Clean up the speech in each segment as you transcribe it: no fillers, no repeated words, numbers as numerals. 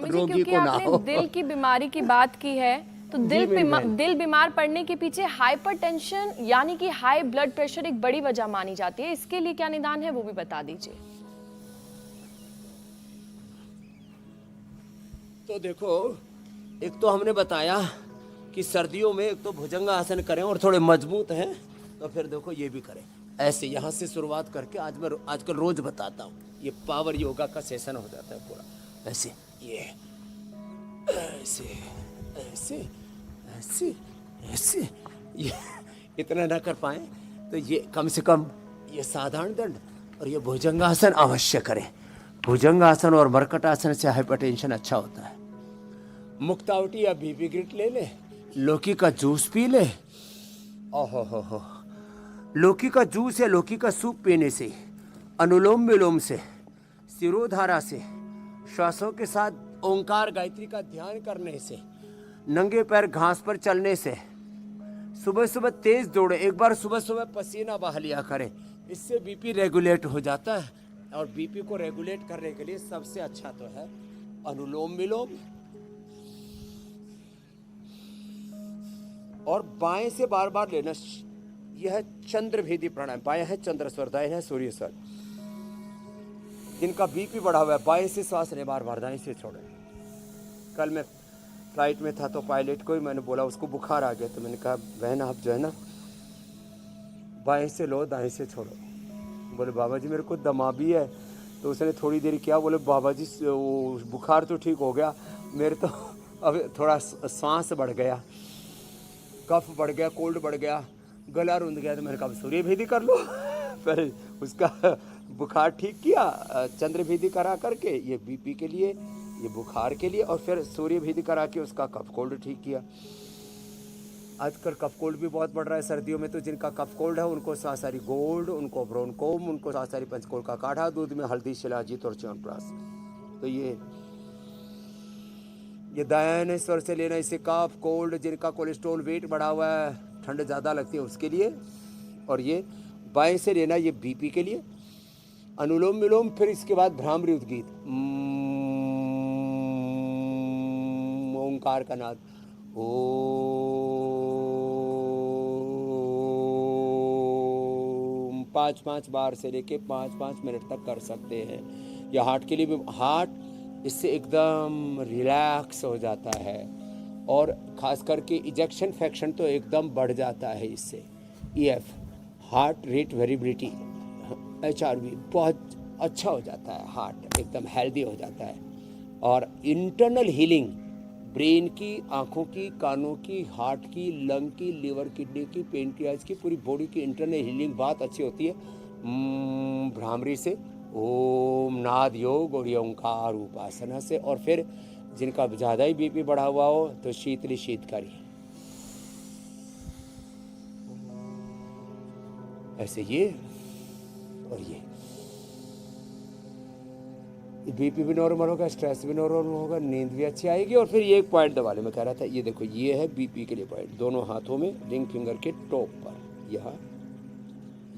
स्वामी जी, रोगी क्योंकि को ना आपने हो। दिल की बीमारी की बात की है, तो दिल बीमार पड़ने के पीछे हाइपरटेंशन यानी कि हाई ब्लड प्रेशर एक बड़ी वजह मानी जाती है। इसके लिए क्या निदान है वो भी बता दीजिए। तो देखो, एक तो हमने बताया कि सर्दियों में एक तो भुजंगासन करें और थोड़े मजबूत हैं, तो फिर देखो ये भी करें। ऐसे यहाँ से शुरुआत करके मैं आजकल रोज बताता हूँ। ये पावर योगा का सेशन हो जाता है पूरा। ऐसे ये ऐसे ऐसे ऐसे ऐसे ये इतना ना कर पाए तो ये कम से कम ये साधारण दंड और ये भुजंगासन अवश्य करें। भुजंगासन और मरकटासन से हाइपरटेंशन अच्छा होता है। मुक्तावटी या बीपी ग्रिट ले ले, लौकी का जूस पी ले। ओहो हो, लौकी का जूस या लौकी का सूप पीने से, अनुलोम विलोम से, सिरोधारा से, श्वासों के साथ ओंकार गायत्री का ध्यान करने से, नंगे पैर घास पर चलने से, सुबह सुबह तेज दौड़े, एक बार सुबह सुबह पसीना बहा लिया करें, इससे बीपी रेगुलेट हो जाता है। और बीपी को रेगुलेट करने के लिए सबसे अच्छा तो है अनुलोम विलोम। और बाएं से बार बार लेना। यह है चंद्रभेदी प्राणायाम। बाएं है चंद्र स्वर, दाएं है सूर्य स्वर। जिनका बीपी बढ़ा हुआ है बाएं से सांस लें बार बार, दाएं से छोड़ें। कल मैं फ्लाइट में था तो पायलट को ही मैंने बोला, उसको बुखार आ गया, तो मैंने कहा बहन आप जो है ना बाएं से लो दाएं से छोड़ो। बोले बाबा जी मेरे को दमा भी है। तो उसने थोड़ी देर किया, बोले बाबा जी वो बुखार तो ठीक हो गया, मेरे तो अब थोड़ा सांस बढ़ गया, कफ बढ़ गया, कोल्ड बढ़ गया, गला रुंध गया। तो मैंने कहा सूर्य भेदी कर लो। फिर उसका बुखार ठीक किया चंद्र भेदी करा करके, ये बीपी के लिए, ये बुखार के लिए, और फिर सूर्य भेदी करा के उसका कफ कोल्ड ठीक किया। आजकल कफ कोल्ड भी बहुत बढ़ रहा है सर्दियों में, तो जिनका कफ कोल्ड है उनको सासारी गोल्ड, उनको ब्रोनकोम, उनको सासारी पंचकोल का काढ़ा, दूध में हल्दी, शिलाजीत और च्यवनप्राश। तो ये दायानेश्वर से लेना, इससे कफ कोल्ड, जिनका कोलेस्ट्रॉल वेट बढ़ा हुआ है, ठंड ज़्यादा लगती है उसके लिए। और ये बाएं से लेना ये बीपी के लिए। अनुलोम विलोम, फिर इसके बाद भ्रामरी उद्गीत, ओंकार का नाद, ओम 5-5 बार से लेके 5-5 मिनट तक कर सकते हैं। या हार्ट के लिए भी, हार्ट इससे एकदम रिलैक्स हो जाता है, और खास करके इजेक्शन फ्रैक्शन तो एकदम बढ़ जाता है इससे। EF heart rate variability, HRV बहुत अच्छा हो जाता है, हार्ट एकदम हेल्दी हो जाता है। और इंटरनल हीलिंग, ब्रेन की, आँखों की, कानों की, हार्ट की, लंग की, लिवर, किडनी की, पेनक्रियाज की, पूरी बॉडी की इंटरनल हीलिंग बहुत अच्छी होती है भ्रामरी से, ओम नाद योग और ओंकार उपासना से। और फिर जिनका ज़्यादा ही बीपी बढ़ा हुआ हो तो शीतली शीतकारी, ऐसे ये और ये बीपी भी नॉर्मल होगा, स्ट्रेस भी नॉर्मल होगा, नींद भी अच्छी आएगी। और फिर ये एक पॉइंट दबा ले, मैं कह रहा था, ये देखो ये है बीपी के लिए पॉइंट, दोनों हाथों में रिंग फिंगर के टॉप पर, यहाँ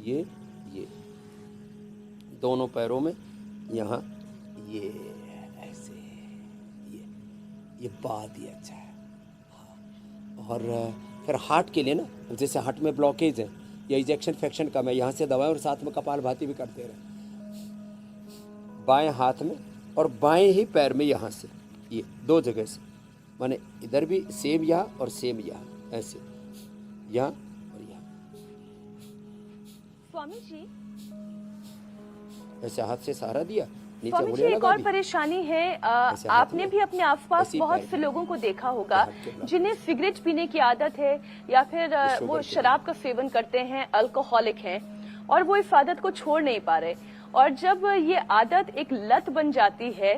ये दोनों पैरों में, यहाँ ये ऐसे, ये बात ही अच्छा है। और फिर हार्ट के लिए ना, जैसे हार्ट में ब्लॉकेज है या इजेक्शन फ्रैक्शन कम है, यहाँ से दवाएं, और साथ में कपालभाति भी करते रहे, बाएं हाथ में और बाएं ही पैर में, यहाँ से ये दो जगह से, माने इधर भी सेम यहाँ और सेम यहाँ, ऐसे यहाँ और यहाँ। स्वामी जी, ऐसे हाथ से सहारा दिया, नीचे स्वामी जी उंगलियां एक लगा और दी। परेशानी है, ऐसे हाथ आपने में, भी अपने आसपास ऐसे ही बहुत पैर से में। लोगों को देखा होगा हाथ के बराबर। जिन्हें सिगरेट पीने की आदत है, या फिर शुगर वो के शराब का सेवन करते हैं, अल्कोहलिक हैं, और वो इस आदत को छोड़ नहीं पा रहे। और जब ये आदत एक लत बन जाती है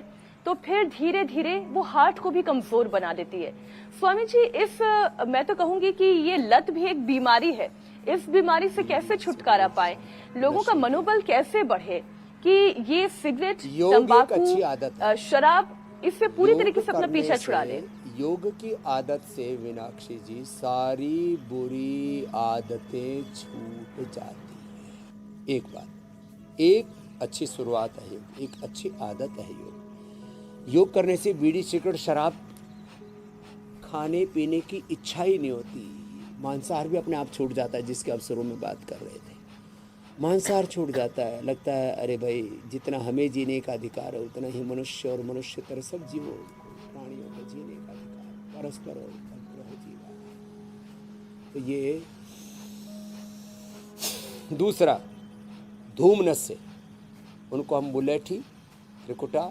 तो फिर धीरे धीरे वो हार्ट को भी कमजोर बना देती है। स्वामी जी, मैं तो कहूंगी कि ये लत भी एक बीमारी है। इस बीमारी से कैसे छुटकारा पाए, लोगों का मनोबल कैसे बढ़े कि ये सिगरेट, तंबाकू, शराब, इससे पूरी तरीके से अपना पीछा छुड़ा ले। योग की आदत से मीनाक्षी जी सारी बुरी आदतें छूट जाती है। एक बात, एक अच्छी शुरुआत है योग, एक अच्छी आदत है योग। योग करने से बीड़ी सिगरेट शराब खाने पीने की इच्छा ही नहीं होती। मांसाहार भी अपने आप छूट जाता है, जिसके आप शुरू में बात कर रहे थे। मांसाहार छूट जाता है, लगता है अरे भाई जितना हमें जीने का अधिकार है उतना ही मनुष्य और मनुष्य तरह सब जीवों प्राणियों को जीने का अधिकार परस्पर और अनुग्रह जीवा। तो ये दूसरा धूम नस्य, उनको हम मुलेठी, त्रिकुटा,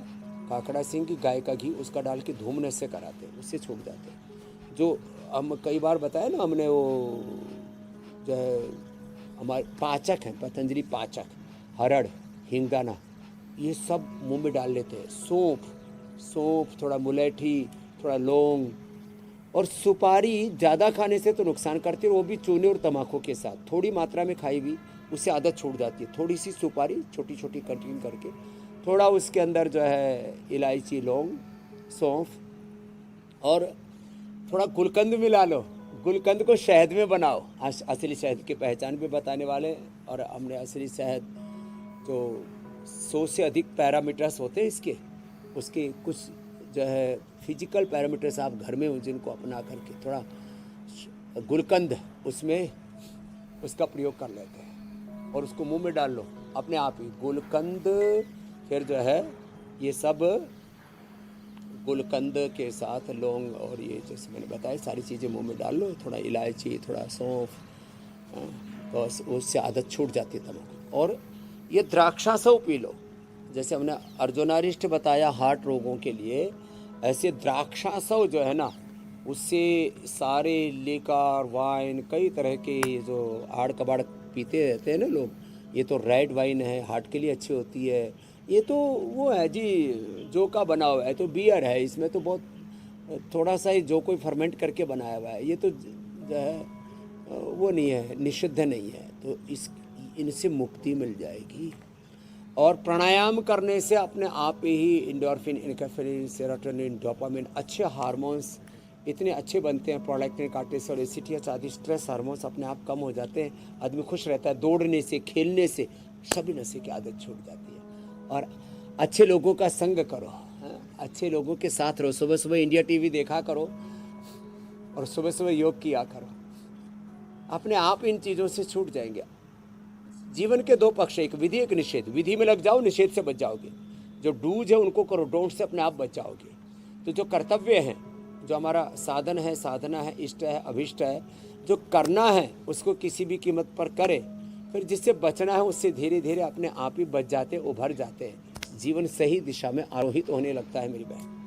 काकड़ा सिंह की गाय का घी उसका डाल के धूम नस्य कराते हैं, उससे छूट जाते हैं। जो हम कई बार बताया ना हमने, वो जो है हमारे पाचक हैं, पतंजलि पाचक, हरड़, हिंगदाना, ये सब मुंह में डाल लेते हैं। सौंफ, थोड़ा मुलेठी, थोड़ा लौंग और सुपारी ज़्यादा खाने से तो नुकसान करती है, वो भी चूने और तम्बाकू के साथ थोड़ी मात्रा में खाई भी उससे आदत छूट जाती है। थोड़ी सी सुपारी छोटी छोटी कटिंग करके, थोड़ा उसके अंदर जो है इलायची, लौंग, सौंफ और थोड़ा गुलकंद मिला लो। गुलकंद को शहद में बनाओ, असली शहद की पहचान भी बताने वाले। और हमने असली शहद जो 100 से अधिक पैरामीटर्स होते हैं इसके, उसके कुछ जो है फिजिकल पैरामीटर्स आप घर में जिनको अपना करके थोड़ा गुलकंद उसमें उसका प्रयोग कर लेते हैं और उसको मुंह में डाल लो अपने आप ही। गुलकंद फिर जो है ये सब गुलकंद के साथ लौंग और ये जैसे मैंने बताया सारी चीज़ें मुंह में डाल लो, थोड़ा इलायची, थोड़ा सौंफ, तो उससे आदत छूट जाती है तम्बाकू। और ये द्राक्षासव पी लो, जैसे हमने अर्जुनारिष्ट बताया हार्ट रोगों के लिए, ऐसे द्राक्षासव जो है ना उससे सारे लिकर वाइन कई तरह के जो आड़ कबाड़ पीते रहते हैं ना लोग, ये तो रेड वाइन है हार्ट के लिए अच्छी होती है। ये तो वो है जी जो का बना हुआ है, तो बियर है, इसमें तो बहुत थोड़ा सा ही जो कोई फर्मेंट करके बनाया हुआ है, ये तो जो है वो नहीं है, निषिद्ध नहीं है। तो इनसे मुक्ति मिल जाएगी। और प्राणायाम करने से अपने आप ही एंडोर्फिन, इनकेफ्रिन, सेरोटोनिन, डोपामिन अच्छे हार्मोन्स इतने अच्छे बनते हैं, प्रोलैक्टिन, कार्टिसोल, एसीटीएच आदि स्ट्रेस हार्मोन्स अपने आप कम हो जाते हैं। आदमी खुश रहता है, दौड़ने से, खेलने से सभी नशे की आदत छूट जाती है। और अच्छे लोगों का संग करो, अच्छे लोगों के साथ रहो, सुबह सुबह इंडिया टीवी देखा करो और सुबह सुबह योग किया करो, अपने आप इन चीज़ों से छूट जाएंगे। जीवन के दो पक्ष, एक विधि एक निषेध। विधि में लग जाओ, निषेध से बच जाओगे। जो डूज है उनको करो, डोंट से अपने आप बच जाओगे। तो जो कर्तव्य हैं, जो हमारा साधन है, साधना है, इष्ट है, अभिष्ट है, जो करना है उसको किसी भी कीमत पर करे, फिर जिससे बचना है उससे धीरे धीरे अपने आप ही बच जाते, उभर जाते हैं। जीवन सही दिशा में आरोहित होने लगता है मेरी बहन।